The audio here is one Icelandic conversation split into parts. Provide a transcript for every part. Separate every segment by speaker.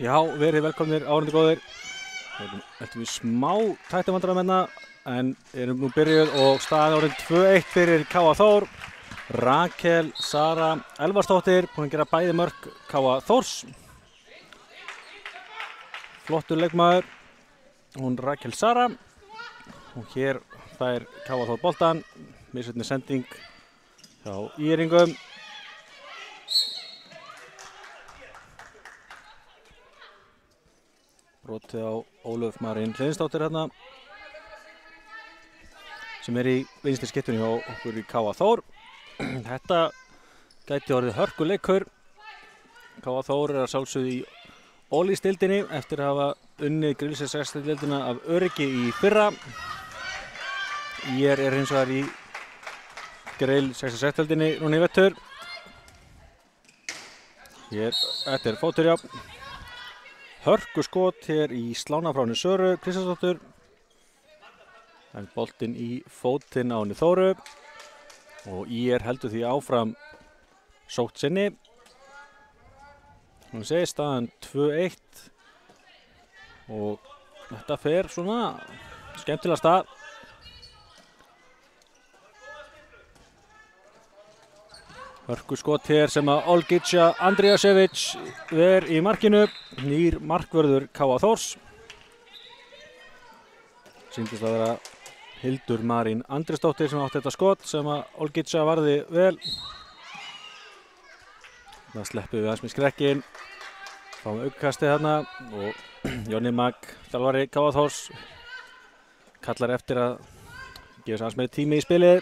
Speaker 1: Já, verið velkomnir áhorfendur góðir. Við smá tæknivandræðum hérna, en erum nú byrjuð og staðan orðin 2-1 fyrir K.A. Þór. Rakel Sara Elvarsdóttir búin að gera bæði mörk K.A. Þórs. Flottur leikmaður, hún Rakel Sara. Og hér fær K.A. Þór boltan, misjöfni sending hjá Íringum. Brotið á Ólöf Marín Hreinsdóttir hérna, sem í vinstri skiptunni hjá okkur í K.A. Þór. Þetta gæti orðið hörkuleikur. K.A. Þór að sjálfsögðu í Ólís-deildinni eftir að hafa unnið Grilsins 6-deildina af öryggi í fyrra. Ég hins vegar í Grill 6-deildinni núna í vetur. Hér, þetta fótur, já. Hörku skot hér í slána frá henni Söru Kristjánsdóttur. En boltinn í fótinn á henni Þóru. Og heldur því áfram sótt sinni. Hún segir staðan 2-1. Og þetta fer svona skemmtilega stað. Hörku skot hér sem að Olgica Andrijasevic ver í markinu. Nýr markvörður K.A. Þórs. Sýndist að vera Hildur Marín Andrisdóttir sem átti þetta skot sem að Olgica varði vel. Það sleppum við aðeins með skrekkin. Fáum aukastið hérna og Jóni Mag, þjálfari K.A. Þórs, kallar eftir að gefa sér aðeins með tími í spilið.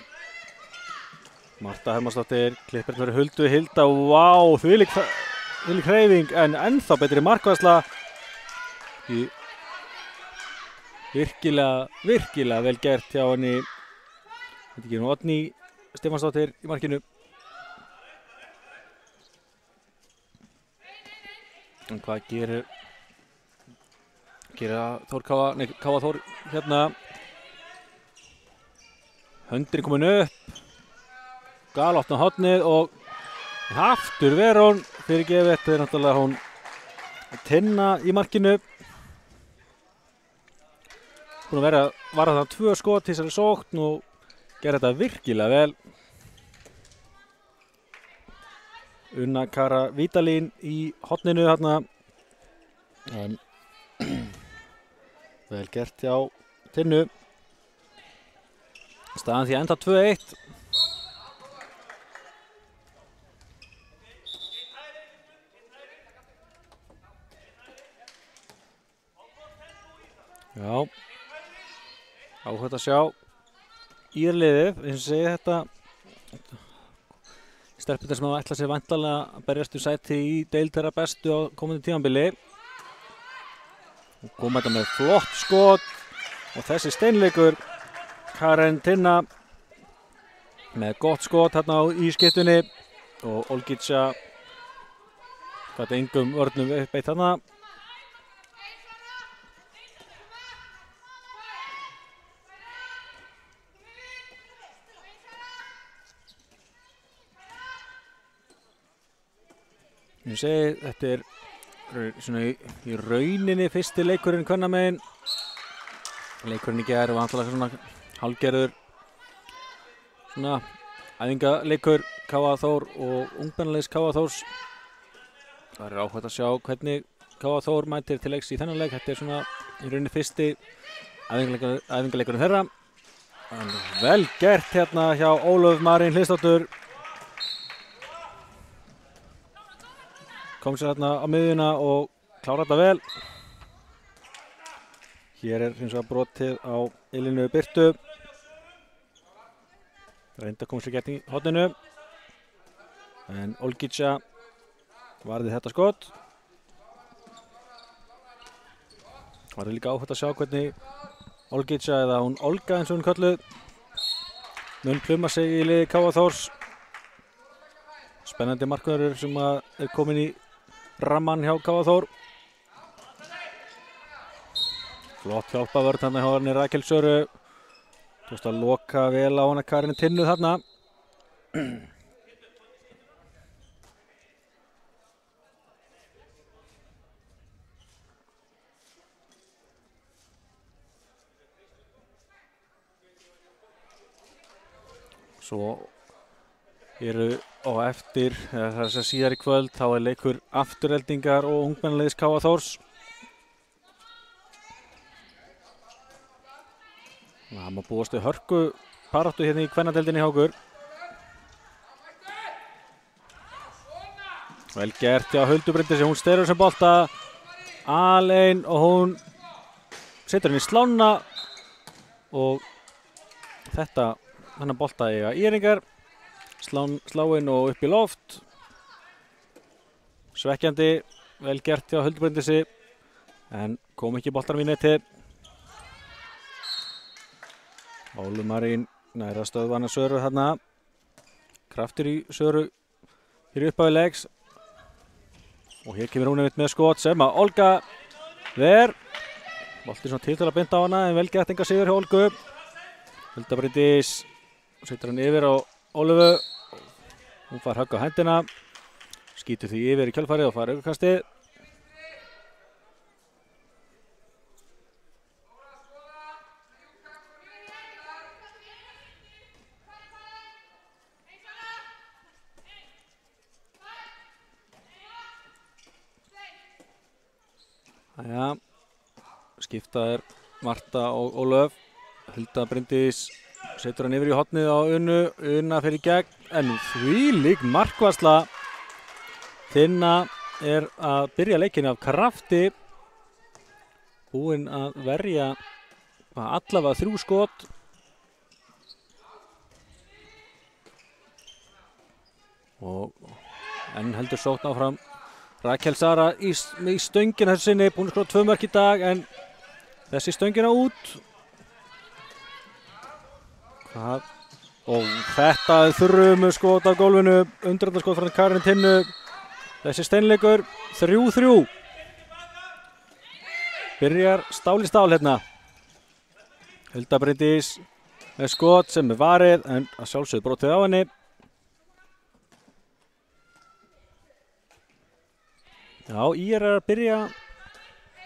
Speaker 1: Marta Hermannsdóttir klippir fyrir Huldu Hilda. Vá, þvílík hreyfing en ennþá betri markvarsla. Virkilega vel gert hjá henni. Þetta ekki nú Oddný Stefánsdóttir í markinu. En hvað gerir K.A. Þór hérna? Höndin komin upp. Galopna hornið og aftur Verón fyrirgefið. Þetta náttúrulega hún Tinna í markinu. Búin að vara það 2 skot til þessari sókn og gera þetta virkilega vel. Unna Kara Vítalín í horninu þarna. En vel gert hjá Tinnu. Staðan því enda 2-1. Já, áhugað að sjá Írliðið, eins og segi þetta stelpurnar sem hafa ætlað sér væntanlega að berjast um sæti í deild þeirra bestu á komandi tímabili. Og koma þetta með flott skot og þessi steinleikur Karen Tinna með gott skot hérna í skiptunni og Olgica gat engum vörnum uppbeitt þarna. Ég segi, þetta svona í rauninni fyrsti leikurinn kvennamegin. Leikurinn í gær var alltaf svona hálfgerður svona æfingaleikur K.A. Þór og ungmennaliðs K.A. Þórs. Það áhugað að sjá hvernig K.A. Þór mætir til leiks í þennan leik. Þetta svona í rauninni fyrsti æfingaleikurinn þeirra. En vel gert hérna hjá Ólöf Marín Hreinsdóttur. Kom sér hérna á miðjuna og klára þetta vel. Hér hins vegar brotið á Elínu Birtu. Reyndi að koma sér gert í horninu. En Olgica varði þetta skot. Varði líka áhugt að sjá hvernig Olgica, eða hún Olga eins og hún kölluð, mun pluma sig í liði K.A. Þórs. Spennandi markvörður sem komin í ramman hjá K.A. Þór. Flott hjálpavörn þarna hjá henni Rakel Söru. Tókst að loka vel á hana Karin Tinnu þarna. Svo eru á eftir, það er þess að síðar í kvöld, þá er leikur Aftureldingar og ungmennaliðs KA Þórs. Það má búast við hörku baráttu hérna í kvennadeildinni hjá okkur. Vel gert hjá Huldu Bryndísi, hún sterur sem bolta alein og hún setur henni í slána og þennan bolta eiga íringar. Sláinn og upp í loft. Svekkjandi, vel gert hjá Huldu Bryndísi, en kom ekki boltanum í neti. Ólu Marín næra stöðvana Söru þarna. Kraftur í Söru hér upp á leiks. Og hér kemur hún með skot sem að Olga ver. Bolti svona til að binda á hana, en vel gert enga sigur hjá Olgu. Hulda Bryndís setur hann yfir á Ólöfu. Hún fær högg á hendina. Skýtur því yfir í kjölfarið og fær aukakastið. Jæja, skipta Marta og Ólöf. Hulda Bryndís setur hann yfir í hornið á Unnu. Unna fer í gegn, en þvílík markvarsla. Tinna að byrja leikinn af krafti. Búinn að verja allavega 3 skot. Og enn heldur sókn áfram. Rakel Sara í stöngina þessu sinni, búinn að skora 2 mörk í dag, en þessi stöngina út. Og þetta er þrumu skot af gólfinu, undirhandarskot frá Karin Tinnu. Þessi steinleikur 3-3. Byrjar stál í stál hérna. Hulda Bryndís með skot sem varið, en að sjálfsögðu brotið á henni. Já, IR að byrja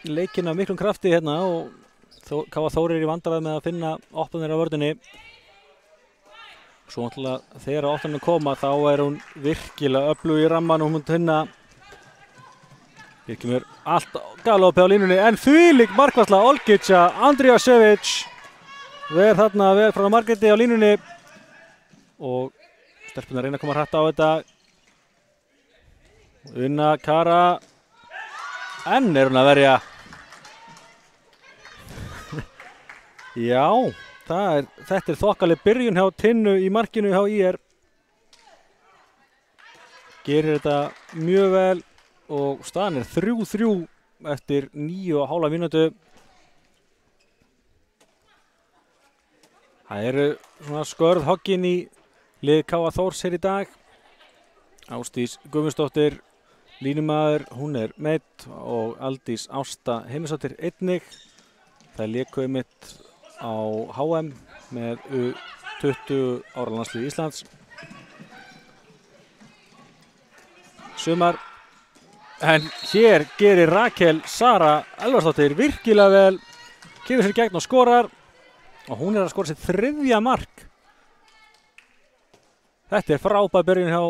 Speaker 1: leikinn af miklum krafti hérna og KA Þór í vandræði með að finna opnanir á vörðinni. Svo náttúrulega þegar opnanir koma þá er hún virkilega öflug í ramman og hún mun tinna. Hér kemur allt galopið á línunni, en þvílík markvarsla Olgica Andrijasevic ver þarna vel frá Margréti á línunni og stelpunar reyna að koma hratt á þetta. Unna Kara, enn er hún að verja. Já, þetta er þokkaleg byrjun hjá Tinnu í markinu hjá IR. Gerir þetta mjög vel og staðan er 3-3 eftir 9,5 mínútu. Það eru svona skörð hoggin í lið KA Þórs hér í dag. Ásdís Guðmundsdóttir línumaður, hún er meidd og Aldís Ásta Heimisdóttir einnig. Það léku einmitt á HM með U20 ára landsliði Íslands. Sumar, en hér gerir Rakel Sara Elvarsdóttir virkilega vel, kemur sér í gegn og skorar og hún er að skora sitt 3. mark. Þetta er frábær byrjun hjá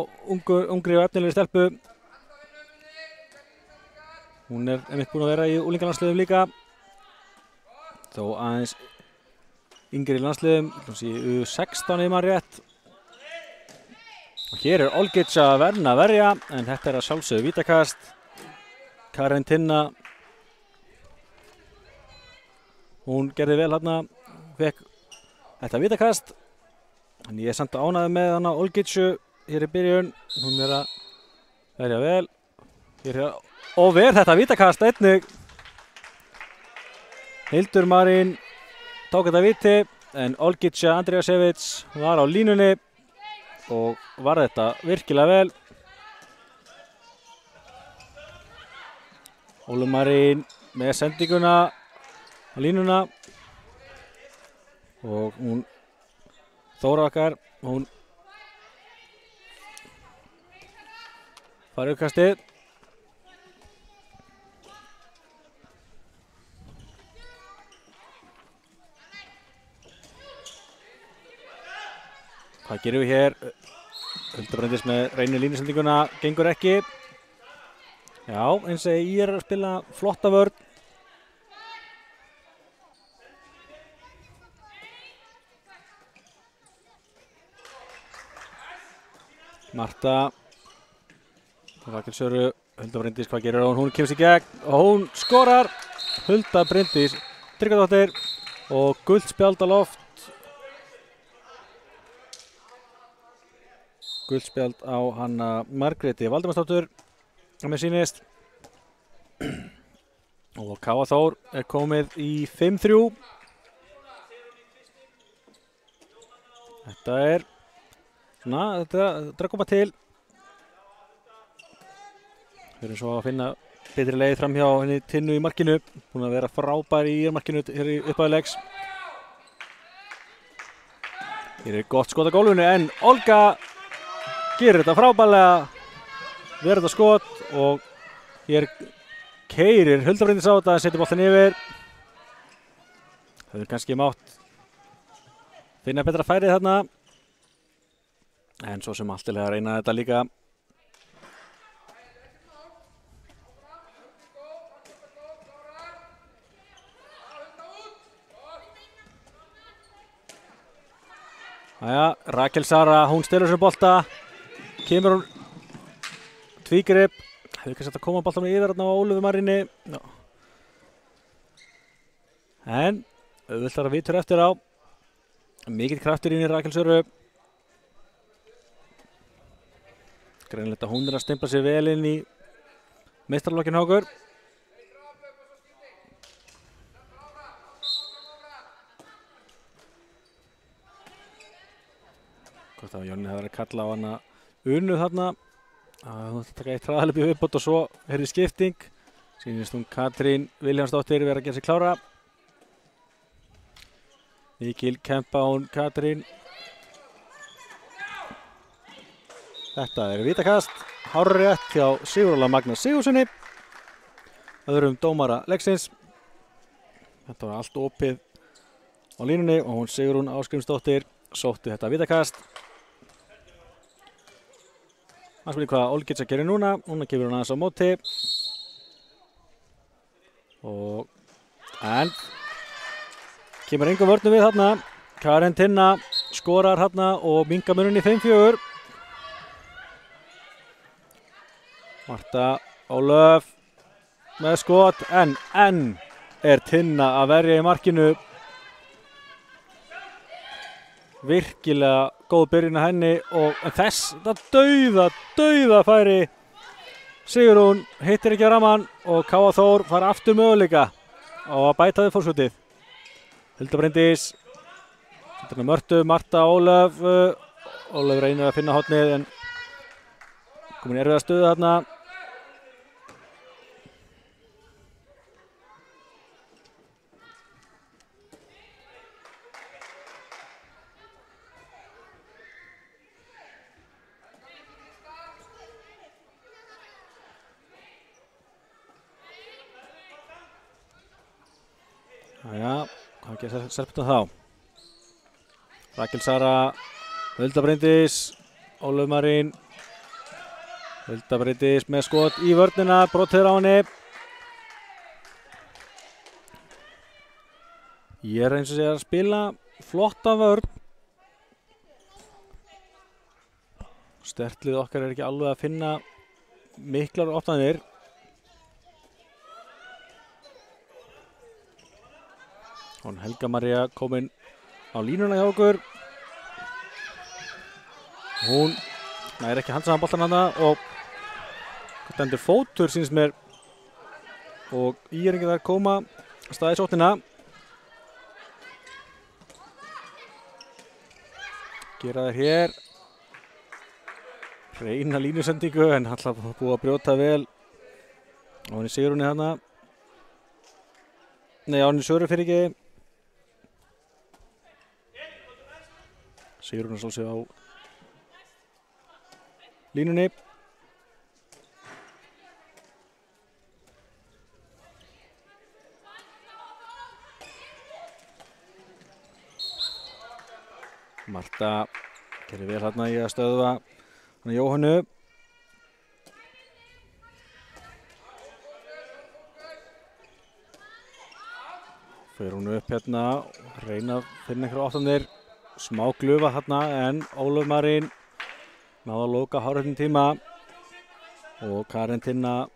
Speaker 1: ungri og efnilegri stelpu. Hún er einmitt búin að vera í unglingalandsliðum líka. Þó aðeins yngri landsliðum, U16 ef maður rétt. Og hér er Olgica að verja, en þetta er að sjálfsögðu vítakast. Karin Tinna, hún gerði vel hérna, fekk þetta vítakast. En ég er samt ánægður með hana Olgicu hér í byrjun. Hún er að verja vel. Og ver þetta vítakast einnig. Hildur Marín tók þetta víti, en Olgica Andrijasevic var á línunni og var þetta virkilega vel. Ólu Marín með sendinguna á línuna og hún Þóra okkar, hún fær aukastið. Það gerum við hér? Hulda Bryndís með reynir línusendinguna, gengur ekki. Já, eins og ég að spila flotta vörn. Marta. Rakel Söru, Hulda Bryndís, hvað gerir hún? Hún kemur sér í gegn og hún skorar. Hulda Bryndís, Tryggvadóttir og gult spjald á loft. Gult spjald á hana Margréti Valdimarsdóttur með sýnist. Og Káa Þór er komið í 5-3. Þetta er svona, þetta er að koma til. Við erum svo að finna betri leið fram hjá henni Tinnu í markinu. Búin að vera frábær í markinu hér í upphafi. Hér er gott skot á gólfinu en Olga gerir þetta frábærlega. Verður þetta skot og hér keyrir Hulda Bryndís á þetta, setur boltan yfir. Það er kannski mátt finna betra færið þarna. En svo sem allt til að reyna þetta líka. Jæja, Rakel Sara, hún stelur sér bolta. Kemur hún tvígrip. Hefur kannski hægt að koma boltanum yfir þarna á Ólöfu Maríni. Já. En auðvitað að vitur eftir á. Mikill kraftur inn í Rakel Söru. Greinilegt að hún er að stimpla sér vel inn í meistaralokkinn hjá okkur. Hvort að Jónni hefði verið að kalla á hana Unu þarna. Hún ætti að taka eitt hraðhlaup í viðbót og svo heyrði skipting. Sýnist hún Katrín Vilhjálmsdóttir vera að gera sig klára. Mikil kempa hún Katrín. Þetta er vítakast. Hárrétt hjá Siguróla Magna Sigurðssoni. Öðrum dómara leiksins. Þetta var allt opið á línunni og hún Sigrún Ásgrímsdóttir sótti þetta vítakast. Það spilur hvað Olgits að gera núna. Núna kemur hún aðeins á móti. En kemur engum vörnum við þarna. Karen Tinna skorar þarna og minkar muninn í 5-4. Marta Ólöf með skot en er Tinna að verja í markinu. Virkilega góð byrjun að henni og þetta dauða færi. Sigrún hittir ekki á rammann og Káa Þór fara aftur möguleika á að bæta við fórskotið. Hulda Bryndís, Mörtu, Marta Ólöf. Ólöf reynir að finna hornið en komin í erfiða stöðu þarna. Jæja, hvað gerir Serpentun þá? Rakel Sara, Hulda Bryndís, Ólöf Marín. Hulda Bryndís með skot í vörnina, brotið á henni. Ég er eins og sé að spila flotta vörn. Stertlið okkar er ekki alveg að finna miklar opnanir. Hún Helga María komin á línuna hjá okkur. Hún nær ekki handsaðan boltan hana og stendur fótur sýnist mér og íringi þar koma staði sóttina. Gera þær hér. Reyna línusendingu en alltaf búið að brjóta vel. Og henni Sigrúni hana. Nei, á henni Söru fyrir ekki. Sigrún sló sig á línunni. Marta Gerir vel hérna í að stöðva Jóhannu. Fyrir hún upp hérna, reyna að finna einhverja áttanir. Smá glufa hérna en Ólöf Marín náði að loka hárréttum tíma. Og Karen Tinna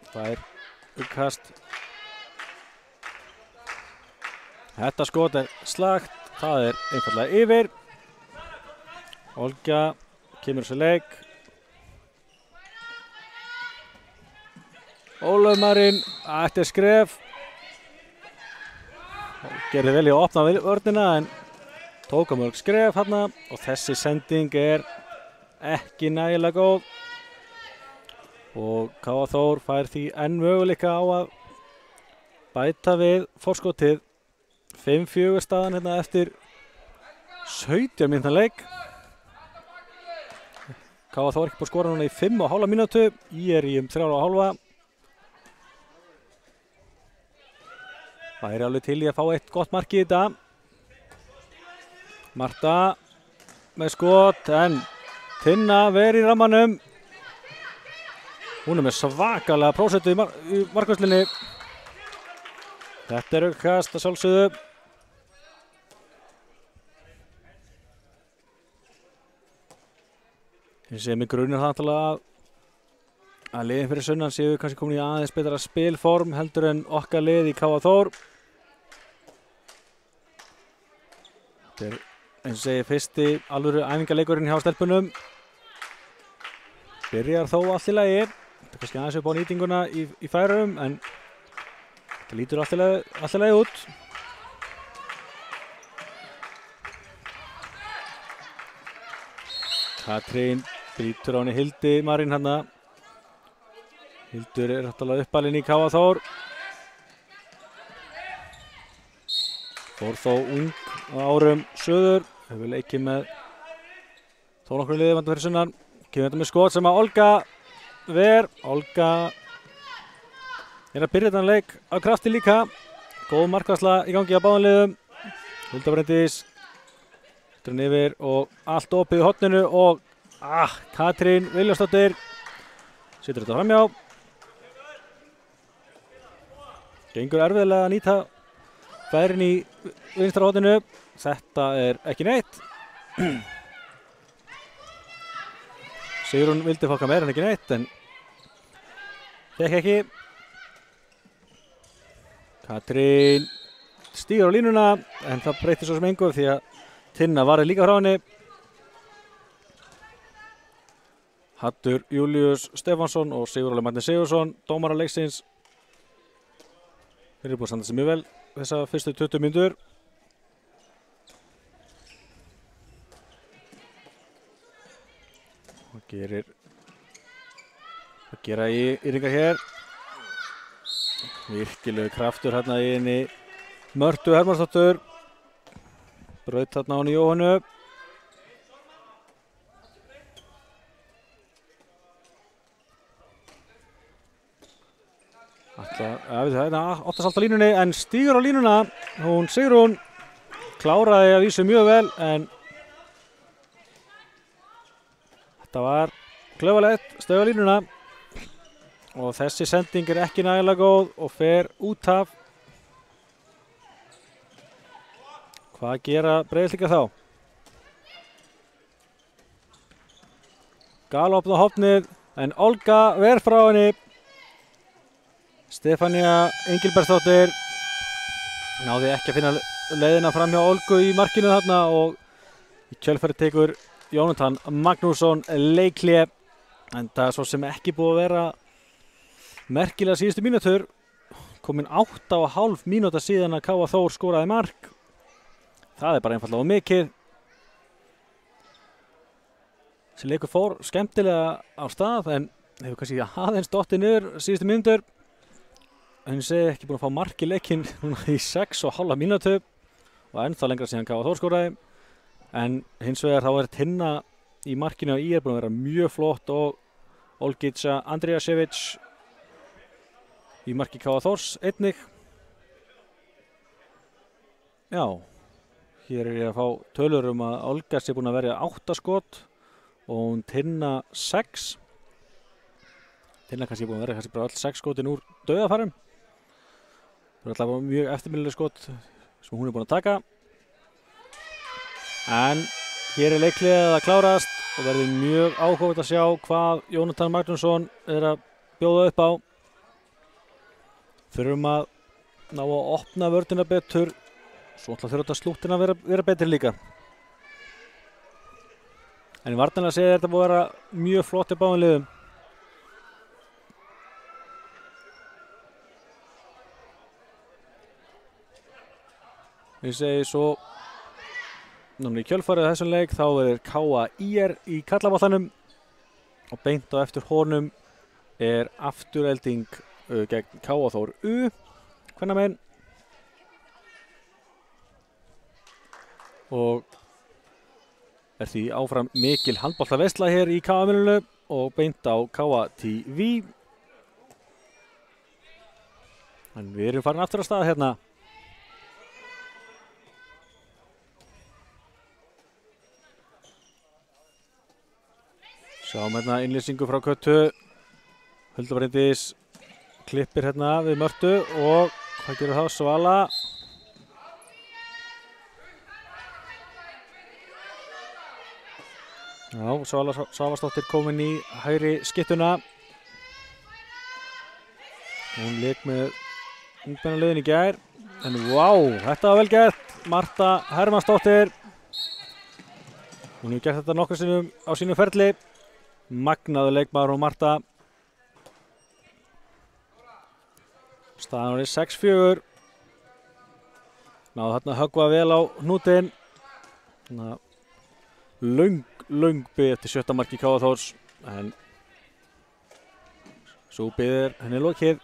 Speaker 1: fær uppkast. Þetta skot er slagt, það er einfaldlega yfir. Olga kemur sér leik. Ólöf Marín ætti skref. Gerði vel í að opna vörnina en tók mörg skref hérna og þessi sending er ekki nægilega góð. Og K.A. Þór fær því enn möguleika á að bæta við forskotið. 5-4 staðan hérna eftir 17 mínútna leik. K.A. Þór ekki búið að skora núna í 5,5 mínútu. Í 3,5. Það er alveg til í að fá eitt gott mark í þetta. Marta með skot en Tinna verið í rammanum. Hún er með svakalega prósentu í markvörslinni. Þetta er aukast að sjálfsögðu. Ég sé mig grunir það að liðin fyrir sunnan séu kannski komin í aðeins betra spilform heldur en okkar lið í K.A. Þór. Þetta er eins og segi fyrsti alvöru æfingarleikurinn hjá stelpunum. Byrjar þó allt í lagi. Þetta er kannski aðeins upp á nýtinguna í færum en þetta lítur allt í lagi út. Katrín brýtur á henni Hildi Marín hérna. Hildur er náttúrulega uppalinn í K.A. Þór. Fór þó ung á árum söður. Hefur leikið með þó nokkru liði vantar fyrir sunnan. Kemur þetta með skot sem að Olga ver. Olga er að byrja þann leik á krafti líka. Góð markvarsla í gangi á báðum liðum. Hulda Bryndís. Drinn yfir og allt opið í horninu og Katrín Viljársdóttir setur þetta framhjá. Gengur erfiðlega að nýta færin í vinstra horninu. Þetta er ekki neitt. Sigrún vildi fokka meira en ekki neitt en fekk ekki. Katrín stígur á línuna en það breytir svo sem engu því að Tinna varði líka frá henni. Hattur Júlíus Stefánsson og Sigurður Magni Sigurðsson, dómarar leiksins. Þeir eru búin að standa sig mjög vel þessa fyrstu 20 mínútur. Og gera yringar hér. Virkilegu kraftur hérna í henni Mörtu Hermannsdóttur. Braut þarna á henni Jóhannu. Óttast á línunni en stígur á línuna. Hún Sigrún kláraði að vísu mjög vel en þetta var klaufalegt, stöðu á línuna og þessi sending er ekki nægilega góð og fer út af. Hvað gera Breiðhyltingar þá? Galopna hopnið en Olga ver frá henni. Stefania Engilbertsdóttir náði ekki að finna leiðina fram hjá Olgu í markinu þarna og í kjölfarið tekur Jónatan Magnússon leikhlé en það er svo sem ekki búið að vera merkilega síðustu mínútur. Komin 8,5 mínúta síðan að K.A. Þór skoraði mark. Það er bara einfaldlega mikið. Þessi leikur fór skemmtilega á stað en hefur kannski aðeins dottið niður síðustu mínútur. En ég segi ekki búin að fá mark í leikinn í 6,5 mínútu og ennþá lengra síðan K.A. Þór skoraði. En hins vegar þá er Tinna í markinu og er búin að vera mjög flott og Olgica Andrijasevic í marki K.A. Þórs einnig. Já, hér er ég að fá tölur að Olga sé búin að verja 8 skot og hún Tinna 6. Tinna kannski búin að verja kannski bara öll 6 skotin úr dauðafarum. Það er alltaf mjög eftirminnileg skot sem hún er búin að taka. En hér er leikliðið að klárast og verður mjög áhugavert að sjá hvað Jónatan Magnússon er að bjóða upp á. Þurfum að ná að opna vörnina betur, svo ætla þurfa slúttina að vera betri líka. En í varnarlega segir þetta búið að vera mjög flott í báðum liðum. Ég segi svo, núna í kjölfarið þessum leik þá er KA IR í karlaboltanum og beint á eftir honum er afturelding gegn KA Þór U. Kvennamenn. Og er því áfram mikil handboltaveisla hér í KA-milinu og beint á KA TV. En við erum farin aftur að stað hérna. Sjáum hérna innlýsingu frá Köttu. Hulda Bryndís klippir hérna við Mörtu og hvað gerir þá? Svala. Já, Svala Svavarsdóttir komin í hægri skyttuna. Hún lék með ungmennaliðin í gær. En vá, þetta var vel gert. Marta Hermannsdóttir. Hún hefur gert þetta nokkrum sinnum á sínu ferli. Magnaður leikmaður og Marta. Staðan er 6-4. Náðu þarna að höggva vel á hnútinn. Löng bið eftir 7. marki KA Þórs. En svo biður henni lokið.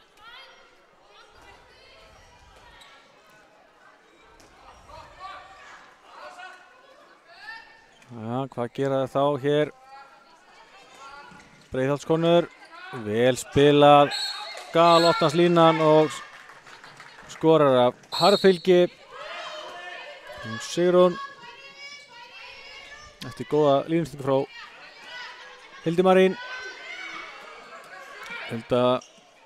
Speaker 1: Ja, hvað gera þau þá hér? Breiðholtskonur. Vel spilað. Galopnast línan og skorar af harðfylgi. Sigrún eftir góða línustingu frá Hildimarín. Hulda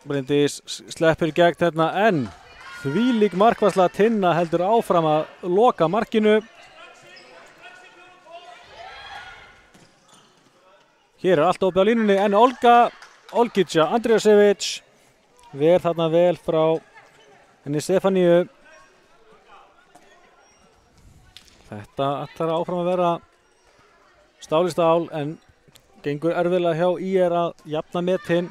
Speaker 1: Bryndís sleppir gegn hérna en þvílík markvarsla. Tinna heldur áfram að loka markinu. Hér er allt opið á línunni en Olgica Andrijasevic ver þarna vel frá henni Stefaníu. Þetta ætlar áfram að vera stál í stál en gengur erfiðlega hjá IR að jafna metin.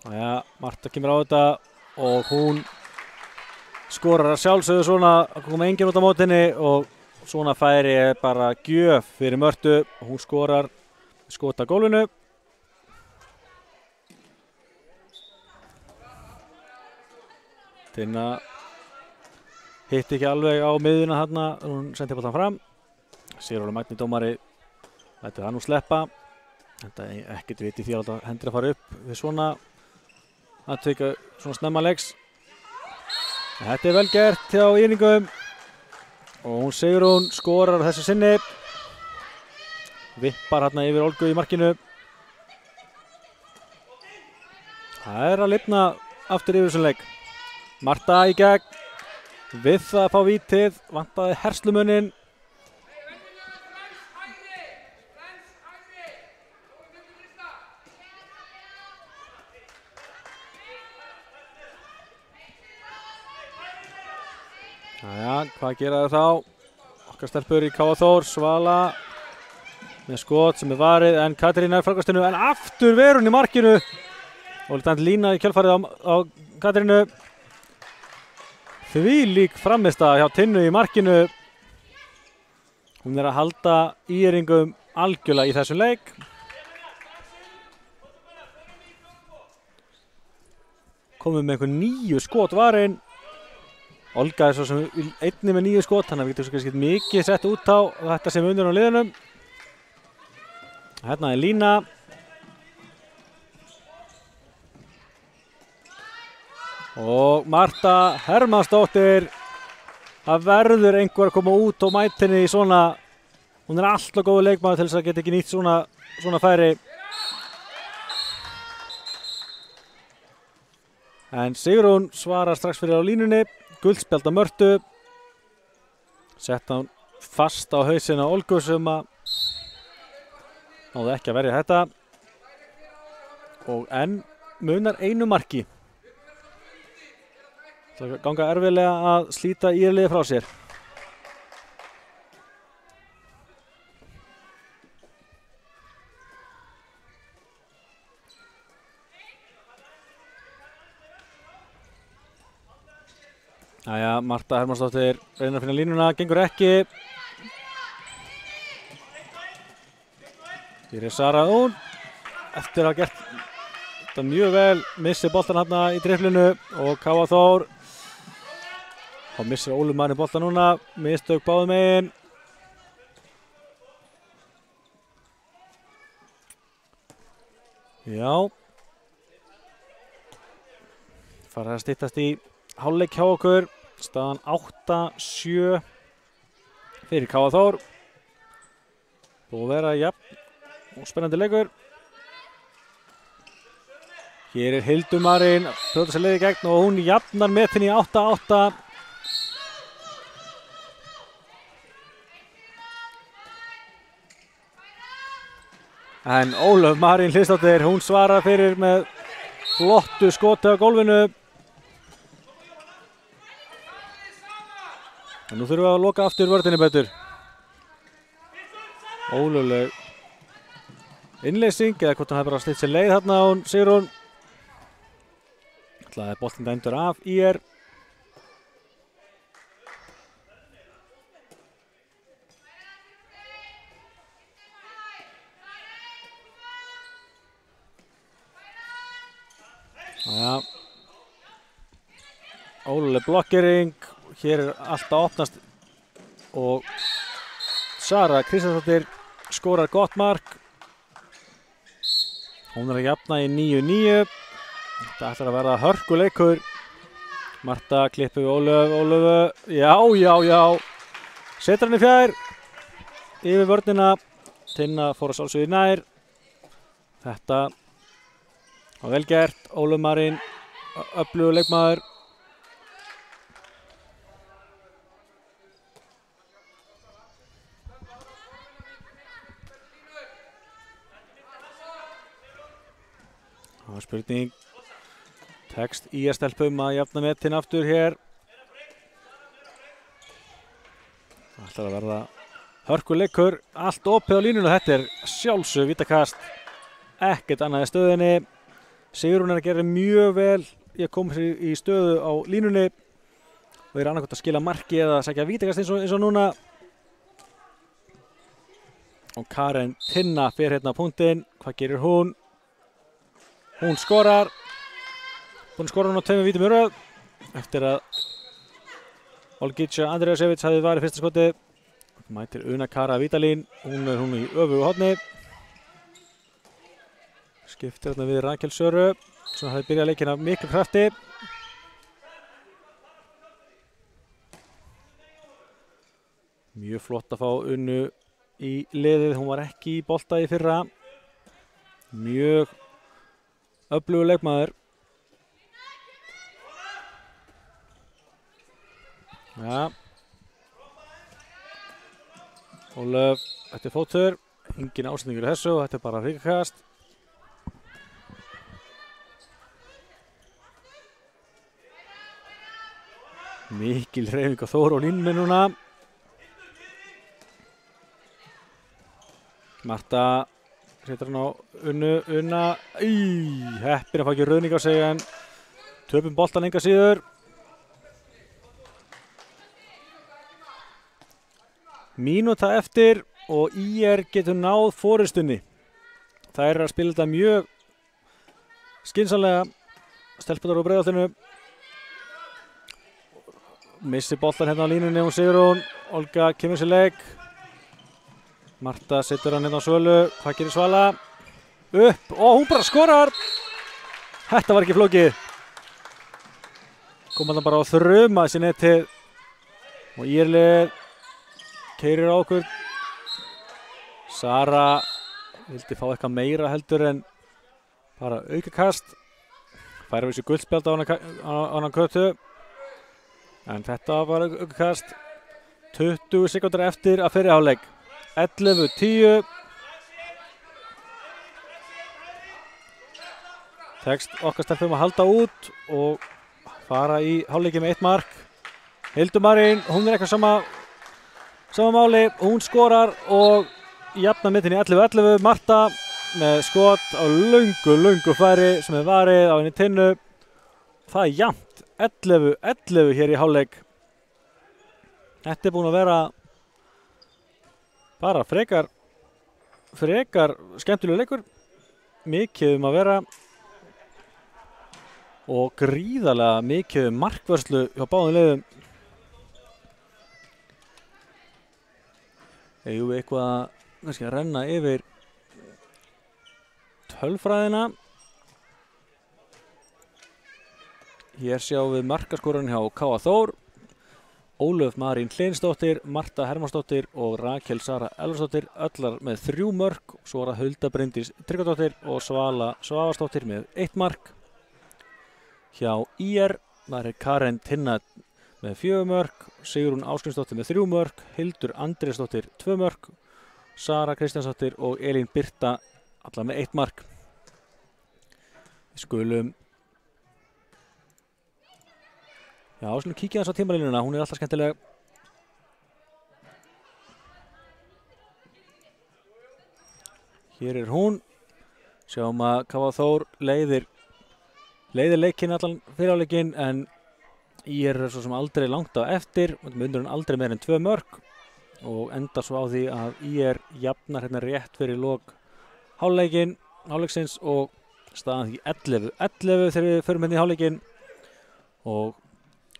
Speaker 1: Jæja, Marta kemur á þetta og hún skorar að sjálfsögðu svona að koma enginn út á mótinni og svona færi er bara gjöf fyrir Mörtu og hún skorar skota gólfinu. Tinna hitti ekki alveg á miðjuna þarna, hún sendi boltann fram. Sigurður Magni dómari lætur það nú sleppa. Þetta er ekkert viti því að hendur að fara upp við svona atvika svona snemma leiks. Þetta er vel gert hjá Írningum og hún Sigrún skorar þessu sinni. Vippar hérna yfir Olgu í markinu. Það er að lifna aftur yfir þessum leik. Marta í gegn. Við það að fá vítið. Vantaði herslumuninn. Jæja, hvað gera þau þá? Okkar stelpur í KA Þór, Svala með skot sem er varið en Katrín er frákastinu en aftur verun í markinu og litandi lína í kjölfarið á Katrínu. Þvílík frammistaða hjá Tinnu í markinu. Hún er að halda Íringum algjörlega í þessum leik. Komum með einhver 9 skot varinn. Olga svo sem einni með 9 skot, þannig að við getum kannski mikið sett út á þetta sem undir á liðunum. Hérna Lína. Og Marta Hermannsdóttir. Það verður einhver að koma út og mæta henni í svona. Hún alltaf góð leikmaður til þess að geta ekki nýtt svona færi. En Sigrún svarar strax fyrir á línunni. Guldspjald á Mörtu. Sett hann fast á hausinn á Olgu sem að náði ekki að verja þetta. Og enn munar einu marki. Það ganga erfiðlega að slíta ÍR-liðið frá sér. Jæja, Marta Hermannsdóttir reynir að finna línuna, gengur ekki. Hér Sara Ún eftir að hafa gert þetta mjög vel, missir boltan hérna í driflinu og Káa Þór. Þá missir Óli Marin boltan núna, mistök báðum megin. Já. Farið að styttast í hálfleik hjá okkur, staðan 8-7 fyrir Káa Þór. Búið að vera jafn og spennandi leikur. Hér Hildur Marín, brjóta sér leið í gegn og hún jafnar metin í 8-8. En Ólöf Marín Hliðsdóttir, hún svarar fyrir með flottu skoti á gólfinu. En nú þurfum við að loka aftur vörðinni betur. Ólöfleg innleysing, eða hvort hann hefði bara slitt sér leið þarna á Sigrún. Ætlaði boltinn dæmdur af ÍR. Ja. Ólöfleg blokkering. Hér allt að opnast og Sara Kristjánsdóttir skorar gott mark. Hún að jafna í 9-9. Þetta ætlar að verða hörkuleikur. Marta klippur við Ólöfu. Já. Setur hann í fjær. Yfir vörnina. Tinna fór að sjálfsögðu nær. Þetta var vel gert. Ólöf Marín, öflugur leikmaður. Það var spurning. Tekst ÍR-stelpum að jafna metin aftur hér. Það ætlar að verða hörkuleikur. Allt opið á línuna. Þetta er sjálfsög vítakast. Ekkert annað í stöðunni. Sigrún að gera mjög vel í að koma sér í stöðu á línunni. Og annarkvæmt að skila marki eða sækja vítakast eins og núna. Og Karen Tinna fer hérna á punktinn. Hvað gerir hún? Hún skorar. Hún skorar hún á 2 vítum í röð. Eftir að Olgica Andreasevits hafði varið fyrsta skoti. Mætir Una Kara Vítalín. Hún er í öfugu horni. Skiptir hérna við Rakel Söru. Svo hafði byrjað leikinn af miklu krafti. Mjög flott að fá Unnu í liðið. Hún var ekki í bolta í fyrra. Mjög öflugur leikmaður. Ja. Ólöf, þetta er fótur. Engin ásetningur í þessu og þetta er bara hryggjast. Mikil hreyfing á Þór og línunni núna. Marta setur hann á Unna. Heppin að fá ekki rauðning á sig en töpum boltan enga síður. Mínúta eftir og ÍR getur náð forystunni. Það er að spila þetta mjög skynsamlega. Stelpunar á Breiðholtinu missi boltan hérna á línunni, hún Sigrún. Olga kemur sér leik. Marta setur hann hérna á Svölu. Hvað gerir Svala? Upp og hún bara skorar. Þetta var ekki flókið. Kom hann bara á þruma sér netið. Og ÍR-lið keyrir á okkur. Sara vildi fá eitthvað meira heldur en bara aukakast. Færa við sér guldspjald á hana Kötu. En þetta var aukakast. 20 sekúndur eftir að fyrri hálfleik. 11-10. Tekst okkar stelpum að halda út og fara í hálfleiki með 1 mark. Hildur Marín, hún er eitthvað sama máli. Hún skorar og jafna mittinn í 11-11. Marta með skot á löngu færi sem er varið á henni tinnu. Það er jafnt 11-11 hér í hálfleik. Þetta er búin að vera bara frekar skemmtilegur leikur. Mikið að vera og gríðarlega mikið markvörslu hjá báðum liðum. Eigum við eitthvað kannski að renna yfir tölfræðina. Hér sjáum við markaskorun hjá K.A. Þór. Ólöf Marín Hlynsdóttir, Marta Hermannsdóttir og Rakel Sara Elvarsdóttir allar með 3 mörk. Svo er það Hulda Bryndís Tryggvadóttir og Svala Svavarsdóttir með 1 mark. Hjá ÍR var Karen Tinna með 4 mörk, Sigrún Ásgrímsdóttir með 3 mörk, Hildur Andrésdóttir 2 mörk, Sara Kristjánsdóttir og Elín Birta allar með 1 mark. Við skulum kíkja þess á tímalínuna, hún er alltaf skemmtileg. Hér er hún. Sjáum að K.A. Þór leiðir leikinn allan fyrirháleikinn en ÍR er svo sem aldrei langt á eftir. Mundur hann aldrei meir en 2 mörk og endar svo á því að ÍR jafnar hérna rétt fyrir lok hálfleiksins og staðan því 11-11 þegar við förum hérna í hálfleikinn og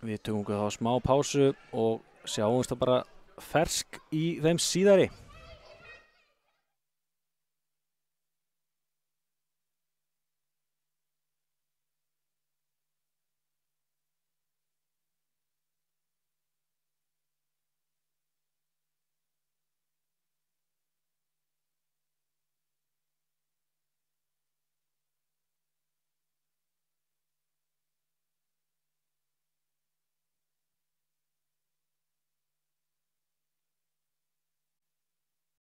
Speaker 1: við tökum þá smá pásu og sjáumst það bara fersk í þeim síðari.